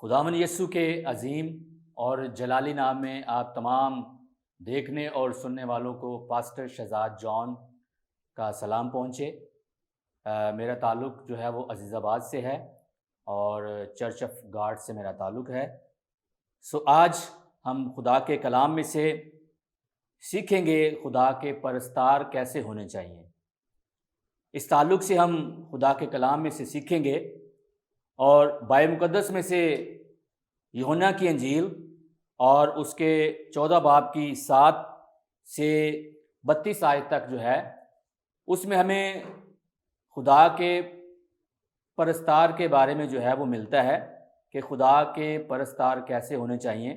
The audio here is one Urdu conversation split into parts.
خداوند یسوع کے عظیم اور جلالی نام میں آپ تمام دیکھنے اور سننے والوں کو پاسٹر شہزاد جان کا سلام پہنچے۔ میرا تعلق جو ہے وہ عزیز آباد سے ہے اور چرچ آف گاڈ سے میرا تعلق ہے۔ آج ہم خدا کے کلام میں سے سیکھیں گے خدا کے پرستار کیسے ہونے چاہیے۔ اس تعلق سے ہم خدا کے کلام میں سے سیکھیں گے اور بائبل مقدس میں سے یوحنا کی انجیل اور اس کے 14 باب کی 7 سے 32 آیت تک جو ہے اس میں ہمیں خدا کے پرستار کے بارے میں جو ہے وہ ملتا ہے کہ خدا کے پرستار کیسے ہونے چاہیے۔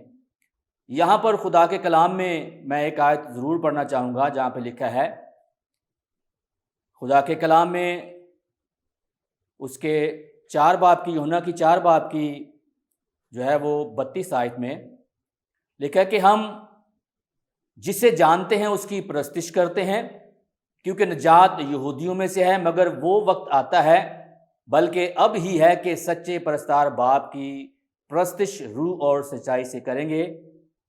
یہاں پر خدا کے کلام میں ایک آیت ضرور پڑھنا چاہوں گا جہاں پہ لکھا ہے خدا کے کلام میں اس کے 4 باب کی یوحنا کی 4 باب کی جو ہے وہ 32 آیت میں لکھا ہے کہ ہم جسے جانتے ہیں اس کی پرستش کرتے ہیں کیونکہ نجات یہودیوں میں سے ہے، مگر وہ وقت آتا ہے بلکہ اب ہی ہے کہ سچے پرستار باپ کی پرستش روح اور سچائی سے کریں گے،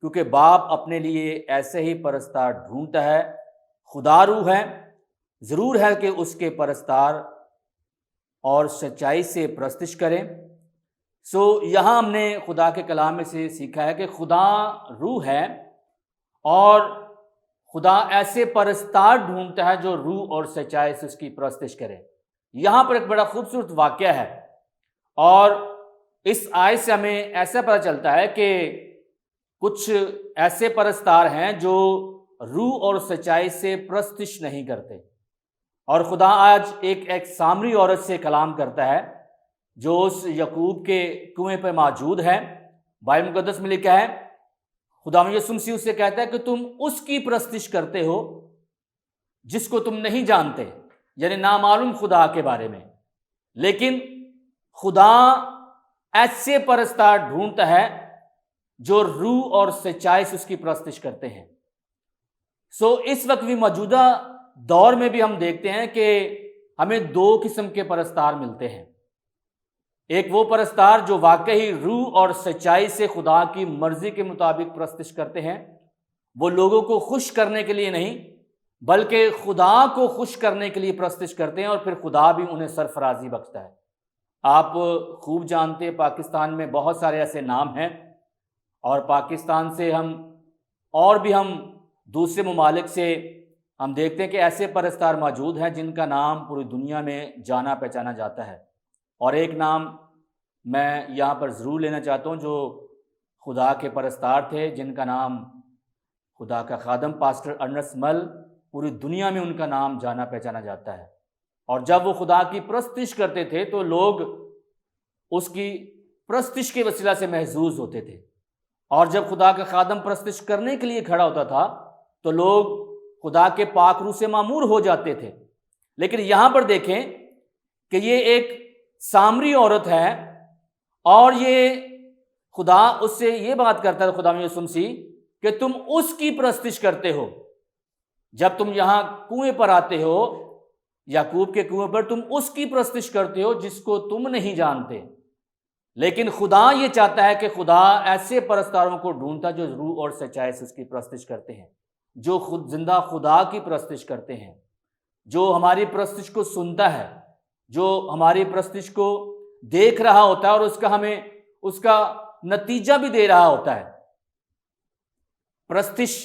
کیونکہ باپ اپنے لیے ایسے ہی پرستار ڈھونڈتا ہے۔ خدا روح ہے، ضرور ہے کہ اس کے پرستار اور سچائی سے پرستش کریں۔ یہاں ہم نے خدا کے کلام میں سے سیکھا ہے کہ خدا روح ہے اور خدا ایسے پرستار ڈھونڈتا ہے جو روح اور سچائی سے اس کی پرستش کرے۔ یہاں پر ایک بڑا خوبصورت واقعہ ہے اور اس آیت سے ہمیں ایسا پتہ چلتا ہے کہ کچھ ایسے پرستار ہیں جو روح اور سچائی سے پرستش نہیں کرتے، اور خدا آج ایک سامری عورت سے کلام کرتا ہے جو اس یعقوب کے کنویں پہ موجود ہے۔ بائبل مقدس میں لکھا ہے خداوند یسوع مسیح اس سے کہتا ہے کہ تم اس کی پرستش کرتے ہو جس کو تم نہیں جانتے، یعنی نامعلوم خدا کے بارے میں، لیکن خدا ایسے پرستار ڈھونڈتا ہے جو روح اور سچائی سے اس کی پرستش کرتے ہیں۔ اس وقت بھی موجودہ دور میں بھی ہم دیکھتے ہیں کہ ہمیں 2 قسم کے پرستار ملتے ہیں۔ ایک وہ پرستار جو واقعی روح اور سچائی سے خدا کی مرضی کے مطابق پرستش کرتے ہیں، وہ لوگوں کو خوش کرنے کے لیے نہیں بلکہ خدا کو خوش کرنے کے لیے پرستش کرتے ہیں، اور پھر خدا بھی انہیں سرفرازی بخشتا ہے۔ آپ خوب جانتے ہیں پاکستان میں بہت سارے ایسے نام ہیں، اور پاکستان سے ہم دوسرے ممالک سے ہم دیکھتے ہیں کہ ایسے پرستار موجود ہیں جن کا نام پوری دنیا میں جانا پہچانا جاتا ہے۔ اور ایک نام میں یہاں پر ضرور لینا چاہتا ہوں جو خدا کے پرستار تھے، جن کا نام خدا کا خادم پاسٹر ارنسٹ مل، پوری دنیا میں ان کا نام جانا پہچانا جاتا ہے۔ اور جب وہ خدا کی پرستش کرتے تھے تو لوگ اس کی پرستش کے وسیلہ سے محظوظ ہوتے تھے، اور جب خدا کا خادم پرستش کرنے کے لیے کھڑا ہوتا تھا تو لوگ خدا کے پاک روح سے معمور ہو جاتے تھے۔ لیکن یہاں پر دیکھیں کہ یہ ایک سامری عورت ہے اور یہ خدا اس سے یہ بات کرتا ہے، خدا یسوع مسیح، کہ تم اس کی پرستش کرتے ہو۔ جب تم یہاں کنویں پر آتے ہو، یعقوب کے کنویں پر، تم اس کی پرستش کرتے ہو جس کو تم نہیں جانتے۔ لیکن خدا یہ چاہتا ہے کہ خدا ایسے پرستاروں کو ڈھونڈتا جو روح اور سچائی سے اس کی پرستش کرتے ہیں، جو خود زندہ خدا کی پرستش کرتے ہیں، جو ہماری پرستش کو سنتا ہے، جو ہماری پرستش کو دیکھ رہا ہوتا ہے اور ہمیں اس کا نتیجہ بھی دے رہا ہوتا ہے۔ پرستش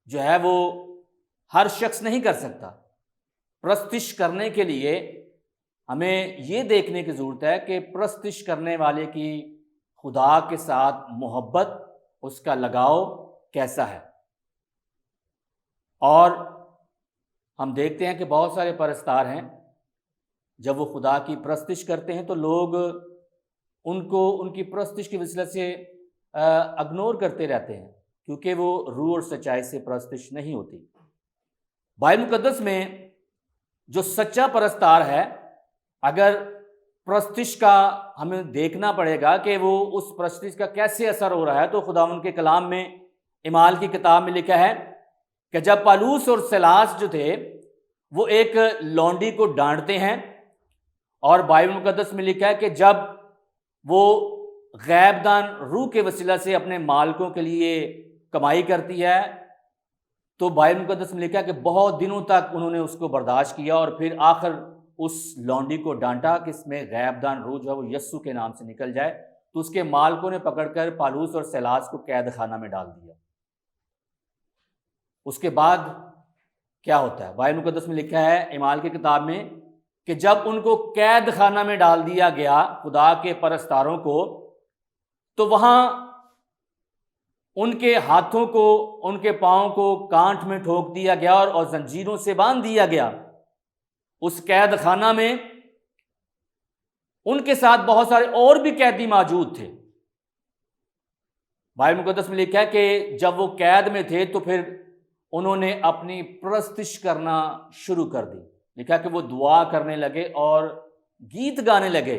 جو ہے وہ ہر شخص نہیں کر سکتا۔ پرستش کرنے کے لیے ہمیں یہ دیکھنے کی ضرورت ہے کہ پرستش کرنے والے کی خدا کے ساتھ محبت، اس کا لگاؤ کیسا ہے۔ اور ہم دیکھتے ہیں کہ بہت سارے پرستار ہیں، جب وہ خدا کی پرستش کرتے ہیں تو لوگ ان کی پرستش کی وسیلہ سے اگنور کرتے رہتے ہیں، کیونکہ وہ روح اور سچائی سے پرستش نہیں ہوتی۔ بائبل مقدس میں جو سچا پرستار ہے، اگر پرستش کا ہمیں دیکھنا پڑے گا کہ وہ اس پرستش کا کیسے اثر ہو رہا ہے، تو خداوند کے کلام میں اعمال کی کتاب میں لکھا ہے کہ جب پالوس اور سیلاس جو تھے وہ ایک لونڈی کو ڈانٹتے ہیں، اور بائبل مقدس میں لکھا ہے کہ جب وہ غیب دان روح کے وسیلہ سے اپنے مالکوں کے لیے کمائی کرتی ہے، تو بائبل مقدس میں لکھا ہے کہ بہت دنوں تک انہوں نے اس کو برداشت کیا، اور پھر آخر اس لونڈی کو ڈانٹا کہ اس میں غیب دان روح جو ہے وہ یسوع کے نام سے نکل جائے، تو اس کے مالکوں نے پکڑ کر پالوس اور سیلاس کو قید خانہ میں ڈال دیا۔ اس کے بعد کیا ہوتا ہے؟ بائبل مقدس میں لکھا ہے اعمال کی کتاب میں کہ جب ان کو قید خانہ میں ڈال دیا گیا خدا کے پرستاروں کو، تو وہاں ان کے ہاتھوں کو، ان کے پاؤں کو کانٹ میں ٹھوک دیا گیا اور زنجیروں سے باندھ دیا گیا۔ اس قید خانہ میں ان کے ساتھ بہت سارے اور بھی قیدی موجود تھے۔ بائبل مقدس میں لکھا ہے کہ جب وہ قید میں تھے تو پھر انہوں نے اپنی پرستش کرنا شروع کر دی۔ لکھا کہ وہ دعا کرنے لگے اور گیت گانے لگے۔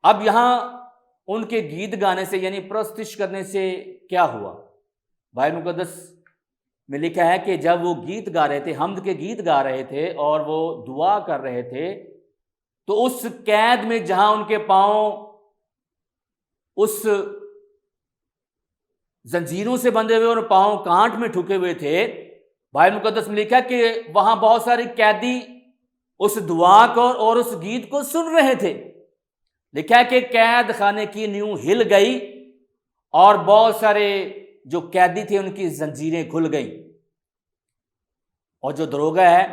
اب یہاں ان کے گیت گانے سے یعنی پرستش کرنے سے کیا ہوا؟ بائبل مقدس میں لکھا ہے کہ جب وہ گیت گا رہے تھے، حمد کے گیت گا رہے تھے اور وہ دعا کر رہے تھے، تو اس قید میں جہاں ان کے پاؤں اس زنجیروں سے بندھے ہوئے اور پاؤں کانٹ میں ٹھکے ہوئے تھے، بائبل مقدس میں لکھا کہ وہاں بہت سارے قیدی اس دعا کو اور اس گیت کو سن رہے تھے۔ لکھا ہے کہ قید خانے کی نیو ہل گئی اور بہت سارے جو قیدی تھے ان کی زنجیریں کھل گئیں، اور جو دروگا ہے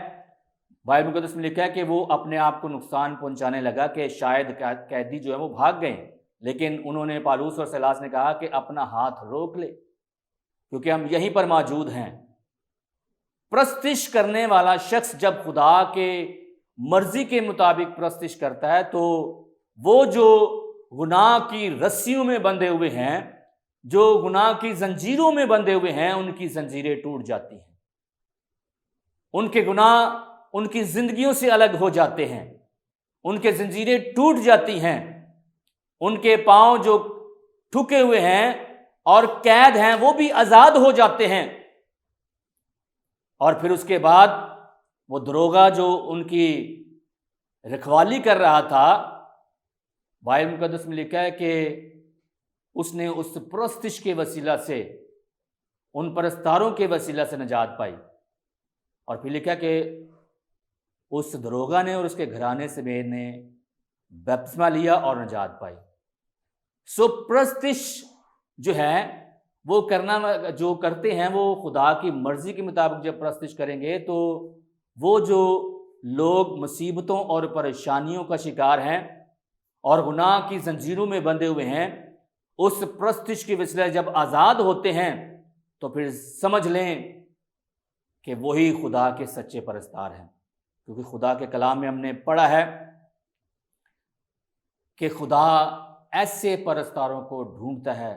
بائبل مقدس میں لکھا ہے کہ وہ اپنے آپ کو نقصان پہنچانے لگا کہ شاید قیدی جو ہے وہ بھاگ گئے، لیکن انہوں نے پالوس اور سیلاس نے کہا کہ اپنا ہاتھ روک لے کیونکہ ہم یہیں پر موجود ہیں۔ پرستش کرنے والا شخص جب خدا کے مرضی کے مطابق پرستش کرتا ہے تو وہ جو گناہ کی رسیوں میں بندھے ہوئے ہیں، جو گناہ کی زنجیروں میں بندھے ہوئے ہیں، ان کی زنجیریں ٹوٹ جاتی ہیں، ان کے گناہ ان کی زندگیوں سے الگ ہو جاتے ہیں، ان کے زنجیریں ٹوٹ جاتی ہیں، ان کے پاؤں جو ٹھکے ہوئے ہیں اور قید ہیں وہ بھی آزاد ہو جاتے ہیں۔ اور پھر اس کے بعد وہ دروگا جو ان کی رکھوالی کر رہا تھا، بائبل مقدس میں لکھا ہے کہ اس نے اس پرستش کے وسیلہ سے، ان پرستاروں کے وسیلہ سے نجات پائی۔ اور پھر لکھا کہ اس دروگا نے اور اس کے گھرانے سمیت نے بپتسمہ لیا اور نجات پائی۔ سو پرستش جو ہے وہ جو کرتے ہیں وہ خدا کی مرضی کے مطابق جب پرستش کریں گے تو وہ جو لوگ مصیبتوں اور پریشانیوں کا شکار ہیں اور گناہ کی زنجیروں میں بندھے ہوئے ہیں، اس پرستش کے وسیلہ جب آزاد ہوتے ہیں تو پھر سمجھ لیں کہ وہی خدا کے سچے پرستار ہیں، کیونکہ خدا کے کلام میں ہم نے پڑھا ہے کہ خدا ایسے پرستاروں کو ڈھونڈتا ہے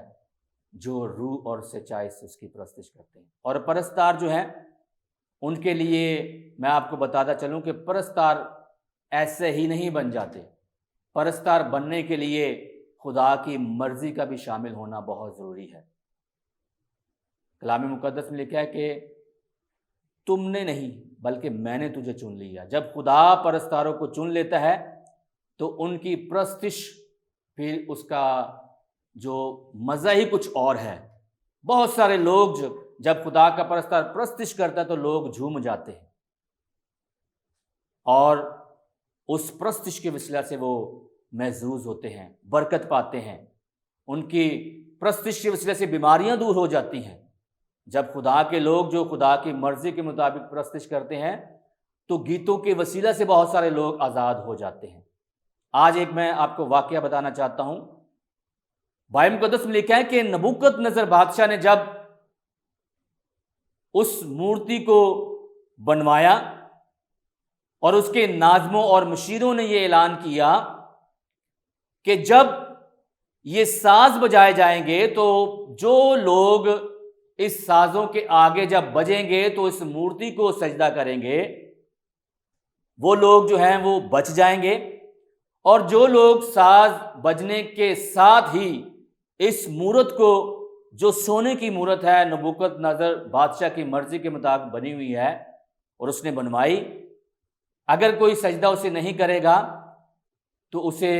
جو روح اور سچائی سے اس کی پرستش کرتے ہیں۔ اور پرستار جو ہیں ان کے لیے میں آپ کو بتاتا چلوں کہ پرستار ایسے ہی نہیں بن جاتے۔ پرستار بننے کے لیے خدا کی مرضی کا بھی شامل ہونا بہت ضروری ہے۔ کلام مقدس میں لکھا ہے کہ تم نے نہیں بلکہ میں نے تجھے چن لیا۔ جب خدا پرستاروں کو چن لیتا ہے تو ان کی پرستش پھر اس کا جو مزہ ہی کچھ اور ہے۔ بہت سارے لوگ جب خدا کا پرستار پرستش کرتا ہے تو لوگ جھوم جاتے ہیں، اور اس پرستش کے وسیلہ سے وہ محظوظ ہوتے ہیں، برکت پاتے ہیں، ان کی پرستش کے وسیلہ سے بیماریاں دور ہو جاتی ہیں۔ جب خدا کے لوگ جو خدا کی مرضی کے مطابق پرستش کرتے ہیں تو گیتوں کے وسیلہ سے بہت سارے لوگ آزاد ہو جاتے ہیں۔ آج ایک میں آپ کو واقعہ بتانا چاہتا ہوں۔ بائبل مقدس میں لکھا ہے کہ نبوکت نظر بادشاہ نے جب اس مورتی کو بنوایا اور اس کے ناظموں اور مشیروں نے یہ اعلان کیا کہ جب یہ ساز بجائے جائیں گے تو جو لوگ اس سازوں کے آگے جب بجیں گے تو اس مورتی کو سجدہ کریں گے، وہ لوگ جو ہیں وہ بچ جائیں گے، اور جو لوگ ساز بجنے کے ساتھ ہی اس مورت کو، جو سونے کی مورت ہے، نبوکت نظر بادشاہ کی مرضی کے مطابق بنی ہوئی ہے اور اس نے بنوائی، اگر کوئی سجدہ اسے نہیں کرے گا تو اسے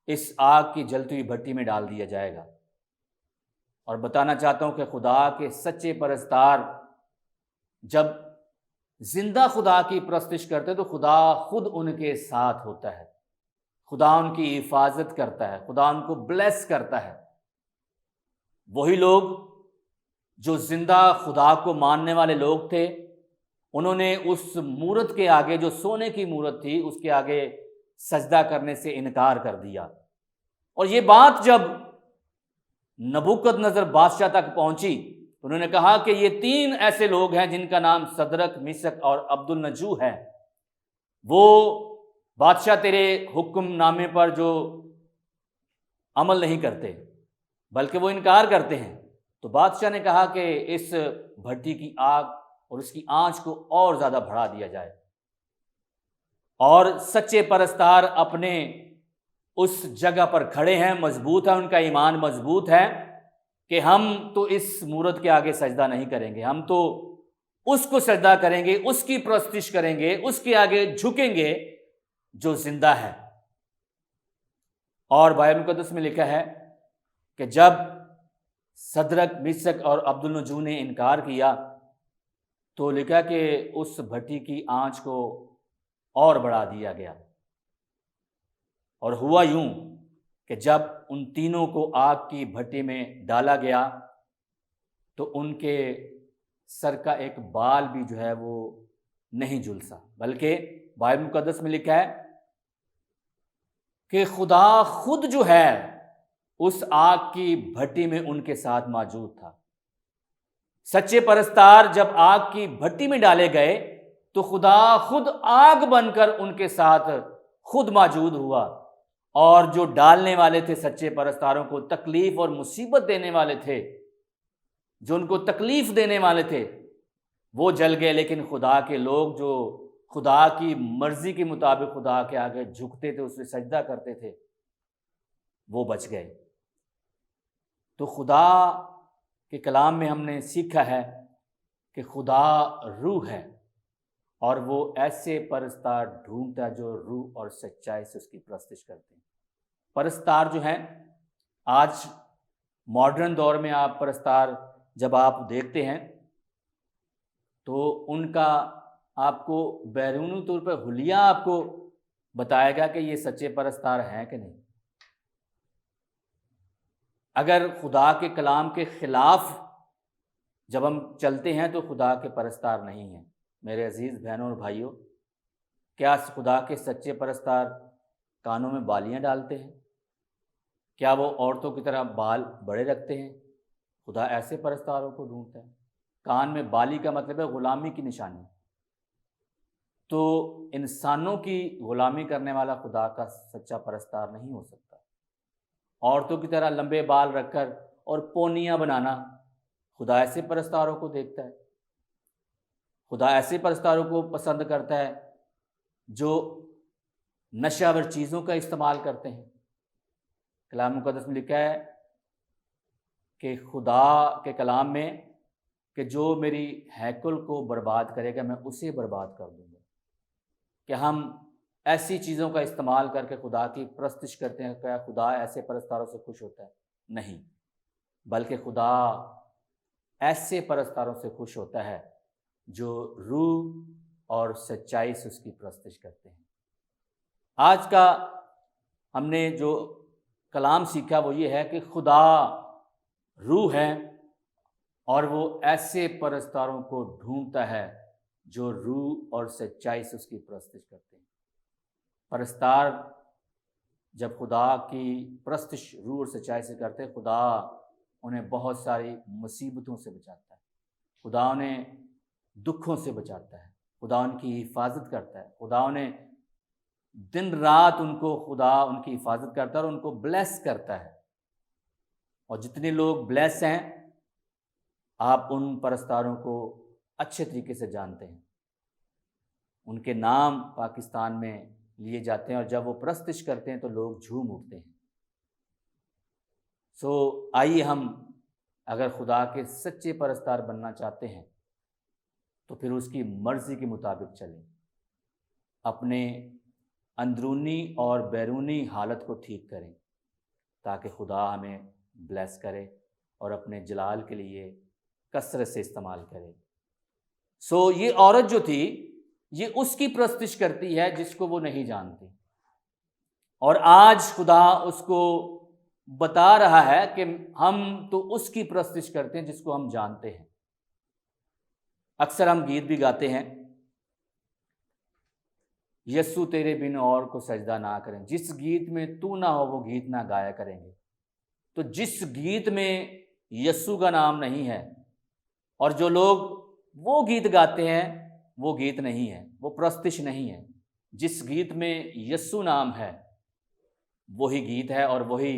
اس آگ کی جلتی ہوئی بھٹی میں ڈال دیا جائے گا۔ اور بتانا چاہتا ہوں کہ خدا کے سچے پرستار جب زندہ خدا کی پرستش کرتے تو خدا خود ان کے ساتھ ہوتا ہے، خدا ان کی حفاظت کرتا ہے، خدا ان کو بلیس کرتا ہے۔ وہی لوگ جو زندہ خدا کو ماننے والے لوگ تھے، انہوں نے اس مورت کے آگے، جو سونے کی مورت تھی، اس کے آگے سجدہ کرنے سے انکار کر دیا۔ اور یہ بات جب نبوکد نظر بادشاہ تک پہنچی، انہوں نے کہا کہ یہ 3 ایسے لوگ ہیں جن کا نام صدرک، میشک اور عبد النجو ہے، وہ بادشاہ تیرے حکم نامے پر جو عمل نہیں کرتے بلکہ وہ انکار کرتے ہیں۔ تو بادشاہ نے کہا کہ اس بھٹی کی آگ اور اس کی آنچ کو اور زیادہ بڑھا دیا جائے، اور سچے پرستار اپنے اس جگہ پر کھڑے ہیں، مضبوط ہے، ان کا ایمان مضبوط ہے کہ ہم تو اس مورت کے آگے سجدہ نہیں کریں گے، ہم تو اس کو سجدہ کریں گے، اس کی پرستش کریں گے، اس کے آگے جھکیں گے جو زندہ ہے۔ اور بائبل مقدس میں لکھا ہے کہ جب صدرک، میشک اور عبد النجو نے انکار کیا تو لکھا کہ اس بھٹی کی آنچ کو اور بڑھا دیا گیا، اور ہوا یوں کہ جب ان تینوں کو آگ کی بھٹی میں ڈالا گیا تو ان کے سر کا ایک بال بھی جو ہے وہ نہیں جھلسا، بلکہ بائبل مقدس میں لکھا ہے کہ خدا خود جو ہے اس آگ کی بھٹی میں ان کے ساتھ موجود تھا۔ سچے پرستار جب آگ کی بھٹی میں ڈالے گئے تو خدا خود آگ بن کر ان کے ساتھ خود موجود ہوا، اور جو ڈالنے والے تھے سچے پرستاروں کو، تکلیف اور مصیبت دینے والے تھے، جو ان کو تکلیف دینے والے تھے، وہ جل گئے، لیکن خدا کے لوگ جو خدا کی مرضی کے مطابق خدا کے آگے جھکتے تھے، اسے سجدہ کرتے تھے، وہ بچ گئے۔ تو خدا کے کلام میں ہم نے سیکھا ہے کہ خدا روح ہے، اور وہ ایسے پرستار ڈھونڈتا ہے جو روح اور سچائی سے اس کی پرستش کرتے ہیں۔ پرستار جو ہیں، آج ماڈرن دور میں آپ پرستار جب آپ دیکھتے ہیں تو ان کا آپ کو بیرونی طور پر حلیہ آپ کو بتائے گا کہ یہ سچے پرستار ہیں کہ نہیں۔ اگر خدا کے کلام کے خلاف جب ہم چلتے ہیں تو خدا کے پرستار نہیں ہیں۔ میرے عزیز بہنوں اور بھائیوں، کیا خدا کے سچے پرستار کانوں میں بالیاں ڈالتے ہیں؟ کیا وہ عورتوں کی طرح بال بڑے رکھتے ہیں؟ خدا ایسے پرستاروں کو ڈھونڈتا ہے۔ کان میں بالی کا مطلب ہے غلامی کی نشانی۔ تو انسانوں کی غلامی کرنے والا خدا کا سچا پرستار نہیں ہو سکتا۔ عورتوں کی طرح لمبے بال رکھ کر اور پونیاں بنانا، خدا ایسے پرستاروں کو دیکھتا ہے۔ خدا ایسے پرستاروں کو پسند کرتا ہے جو نشہ آور چیزوں کا استعمال کرتے ہیں۔ کلام مقدس میں لکھا ہے کہ خدا کے کلام میں کہ جو میری ہیکل کو برباد کرے گا میں اسے برباد کر دوں گا۔ کہ ہم ایسی چیزوں کا استعمال کر کے خدا کی پرستش کرتے ہیں، کیا خدا ایسے پرستاروں سے خوش ہوتا ہے؟ نہیں، بلکہ خدا ایسے پرستاروں سے خوش ہوتا ہے جو روح اور سچائی سے اس کی پرستش کرتے ہیں۔ آج کا ہم نے جو کلام سیکھا وہ یہ ہے کہ خدا روح ہے، اور وہ ایسے پرستاروں کو ڈھونڈتا ہے جو روح اور سچائی سے اس کی پرستش کرتے ہیں۔ پرستار جب خدا کی پرستش روح اور سچائی سے کرتے، خدا انہیں بہت ساری مصیبتوں سے بچاتا ہے، خدا انہیں دکھوں سے بچاتا ہے، خدا ان کی حفاظت کرتا ہے، خدا انہیں دن رات خدا ان کی حفاظت کرتا ہے اور ان کو بلیس کرتا ہے۔ اور جتنے لوگ بلیس ہیں، آپ ان پرستاروں کو اچھے طریقے سے جانتے ہیں، ان کے نام پاکستان میں لیے جاتے ہیں، اور جب وہ پرستش کرتے ہیں تو لوگ جھوم اٹھتے ہیں۔ آئیے ہم اگر خدا کے سچے پرستار بننا چاہتے ہیں تو پھر اس کی مرضی کے مطابق چلیں، اپنے اندرونی اور بیرونی حالت کو ٹھیک کریں تاکہ خدا ہمیں بلیس کرے اور اپنے جلال کے لیے کثرت سے استعمال کرے۔ یہ عورت جو تھی یہ اس کی پرستش کرتی ہے جس کو وہ نہیں جانتی، اور آج خدا اس کو بتا رہا ہے کہ ہم تو اس کی پرستش کرتے ہیں جس کو ہم جانتے ہیں۔ اکثر ہم گیت بھی گاتے ہیں، یسوع تیرے بن اور کو سجدہ نہ کریں، جس گیت میں تو نہ ہو وہ گیت نہ گایا کریں گے۔ تو جس گیت میں یسوع کا نام نہیں ہے اور جو لوگ وہ گیت گاتے ہیں وہ گیت نہیں ہے، وہ پرستش نہیں ہے۔ جس گیت میں یسوع نام ہے وہی گیت ہے اور وہی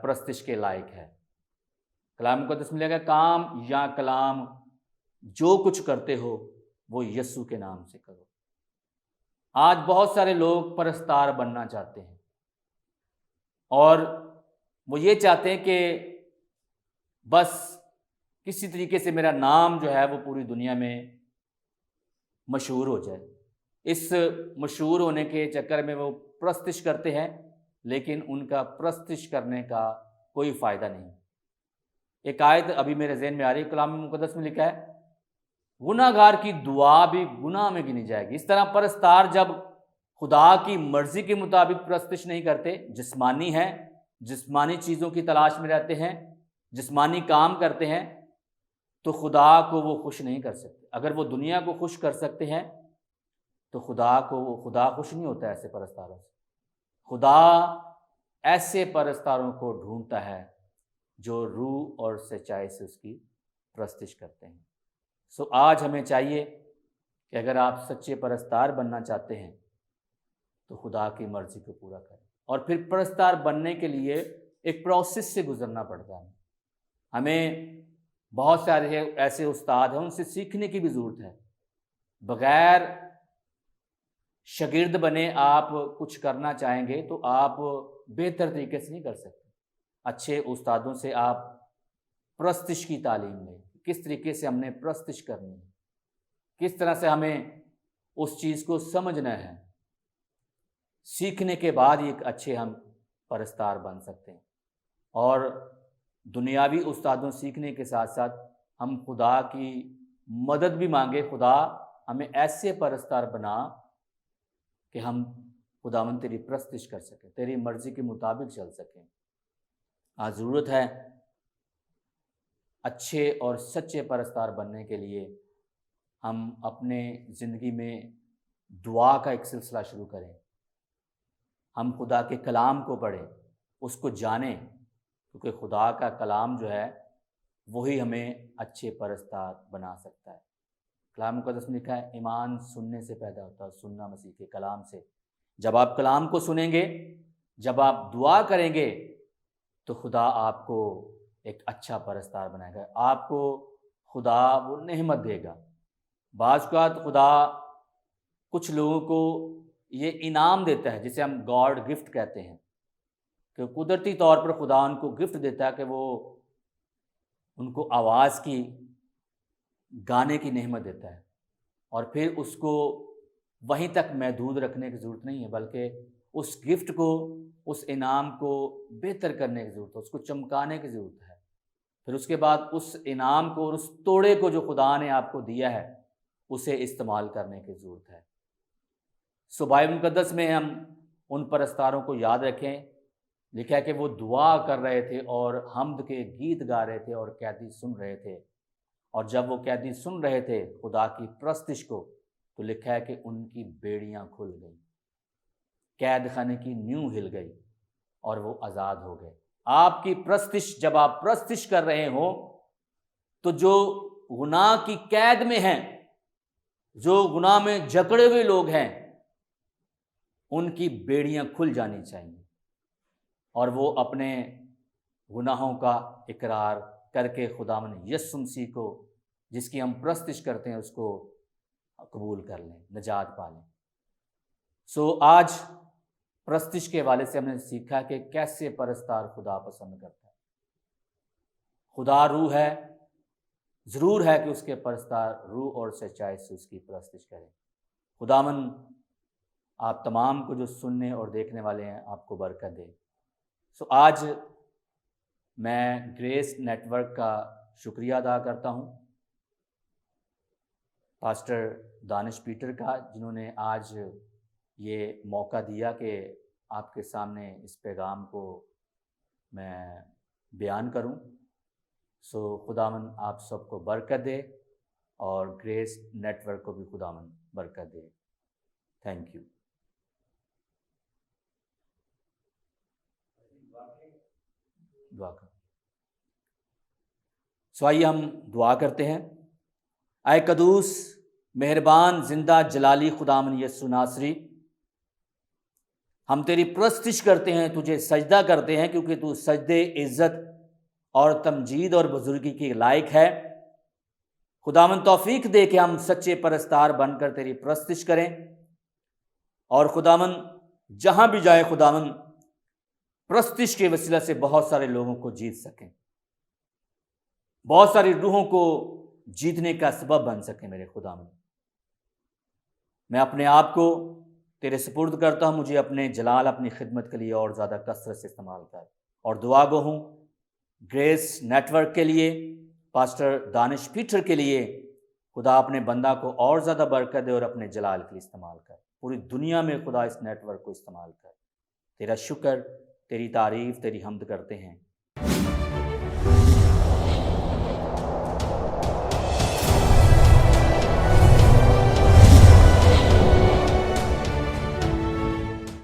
پرستش کے لائق ہے۔ کلام مقدس میں لکھا ہے کام یا کلام جو کچھ کرتے ہو وہ یسوع کے نام سے کرو۔ آج بہت سارے لوگ پرستار بننا چاہتے ہیں اور وہ یہ چاہتے ہیں کہ بس کسی طریقے سے میرا نام جو ہے وہ پوری دنیا میں مشہور ہو جائے۔ اس مشہور ہونے کے چکر میں وہ پرستش کرتے ہیں، لیکن ان کا پرستش کرنے کا کوئی فائدہ نہیں۔ ایک آیت ابھی میرے ذہن میں آ رہی ہے، کلام مقدس میں لکھا ہے گناہ گار کی دعا بھی گناہ میں گنی جائے گی۔ اس طرح پرستار جب خدا کی مرضی کے مطابق پرستش نہیں کرتے، جسمانی ہیں، جسمانی چیزوں کی تلاش میں رہتے ہیں، جسمانی کام کرتے ہیں، تو خدا کو وہ خوش نہیں کر سکتے۔ اگر وہ دنیا کو خوش کر سکتے ہیں تو خدا خوش نہیں ہوتا ایسے پرستاروں سے۔ خدا ایسے پرستاروں کو ڈھونڈتا ہے جو روح اور سچائی سے اس کی پرستش کرتے ہیں۔ آج ہمیں چاہیے کہ اگر آپ سچے پرستار بننا چاہتے ہیں تو خدا کی مرضی کو پورا کریں، اور پھر پرستار بننے کے لیے ایک پروسیس سے گزرنا پڑتا ہے۔ ہمیں بہت سارے ایسے استاد ہیں، ان سے سیکھنے کی بھی ضرورت ہے۔ بغیر شاگرد بنے آپ کچھ کرنا چاہیں گے تو آپ بہتر طریقے سے نہیں کر سکتے۔ اچھے استادوں سے آپ پرستش کی تعلیم لیں، کس طریقے سے ہم نے پرستش کرنی ہے، کس طرح سے ہمیں اس چیز کو سمجھنا ہے۔ سیکھنے کے بعد ہی ایک اچھے ہم پرستار بن سکتے ہیں۔ اور دنیاوی استادوں سیکھنے کے ساتھ ساتھ ہم خدا کی مدد بھی مانگے، خدا ہمیں ایسے پرستار بنا کہ ہم خداوند تیری پرستش کر سکیں، تیری مرضی کے مطابق چل سکیں۔ آج ضرورت ہے اچھے اور سچے پرستار بننے کے لیے ہم اپنے زندگی میں دعا کا ایک سلسلہ شروع کریں، ہم خدا کے کلام کو پڑھیں، اس کو جانیں، کیونکہ خدا کا کلام جو ہے وہی ہمیں اچھے پرستار بنا سکتا ہے۔ کلام مقدس میں لکھا ہے ایمان سننے سے پیدا ہوتا ہے، سننا مسیح کے کلام سے۔ جب آپ کلام کو سنیں گے، جب آپ دعا کریں گے تو خدا آپ کو ایک اچھا پرستار بنائے گا، آپ کو خدا وہ نعمت دے گا۔ بعض اوقات خدا کچھ لوگوں کو یہ انعام دیتا ہے جسے ہم گاڈ گفٹ کہتے ہیں، کہ قدرتی طور پر خدا ان کو گفٹ دیتا ہے کہ وہ ان کو آواز کی، گانے کی نعمت دیتا ہے، اور پھر اس کو وہیں تک محدود رکھنے کی ضرورت نہیں ہے، بلکہ اس گفٹ کو، اس انعام کو بہتر کرنے کی ضرورت ہے، اس کو چمکانے کی ضرورت ہے۔ پھر اس کے بعد اس انعام کو اور اس توڑے کو جو خدا نے آپ کو دیا ہے اسے استعمال کرنے کی ضرورت ہے۔ بائبل مقدس میں ہم ان پرستاروں کو یاد رکھیں، لکھا ہے کہ وہ دعا کر رہے تھے اور حمد کے گیت گا رہے تھے اور قیدی سن رہے تھے، اور جب وہ قیدی سن رہے تھے خدا کی پرستش کو تو لکھا ہے کہ ان کی بیڑیاں کھل گئیں، قید خانے کی نیو ہل گئی اور وہ آزاد ہو گئے۔ آپ کی پرستش، جب آپ پرستش کر رہے ہوں تو جو گناہ کی قید میں ہیں، جو گناہ میں جکڑے ہوئے لوگ ہیں، ان کی بیڑیاں کھل جانی چاہیے، اور وہ اپنے گناہوں کا اقرار کر کے خداوند یسوع مسیح کو، جس کی ہم پرستش کرتے ہیں، اس کو قبول کر لیں، نجات پا لیں۔ آج پرستش کے حوالے سے ہم نے سیکھا کہ کیسے پرستار خدا پسند کرتا ہے۔ خدا روح ہے، ضرور ہے کہ اس کے پرستار روح اور سچائی سے اس کی پرستش کریں۔ خداوند آپ تمام کو جو سننے اور دیکھنے والے ہیں آپ کو برکت دے۔ آج میں گریس نیٹ ورک کا شکریہ ادا کرتا ہوں، پاسٹر دانش پیٹر کا، جنہوں نے آج یہ موقع دیا کہ آپ کے سامنے اس پیغام کو میں بیان کروں۔ خداوند آپ سب کو برکت دے اور گریس نیٹ ورک کو بھی خداوند برکت دے۔ Thank you. دعا کر۔ آئیے ہم دعا کرتے ہیں۔ اے قدوس، مہربان، زندہ، جلالی خداوند یسوع ناصری، ہم تیری پرستش کرتے ہیں، تجھے سجدہ کرتے ہیں، کیونکہ تو سجدے، عزت اور تمجید اور بزرگی کے لائق ہے۔ خداوند توفیق دے کہ ہم سچے پرستار بن کر تیری پرستش کریں، اور خداوند جہاں بھی جائے خداوند پرستش کے وسیلہ سے بہت سارے لوگوں کو جیت سکیں، بہت ساری روحوں کو جیتنے کا سبب بن سکیں۔ میرے خداوند، میں اپنے آپ کو تیرے سپرد کرتا ہوں، مجھے اپنے جلال، اپنی خدمت کے لیے اور زیادہ کثرت سے استعمال کر، اور دعا گو ہوں گریس نیٹ ورک کے لیے، پاسٹر دانش پیٹر کے لیے، خدا اپنے بندہ کو اور زیادہ برکت دے اور اپنے جلال کے لیے استعمال کر، پوری دنیا میں خدا اس نیٹ ورک کو استعمال کر۔ تیرا شکر، تیری تعریف، تیری حمد کرتے ہیں۔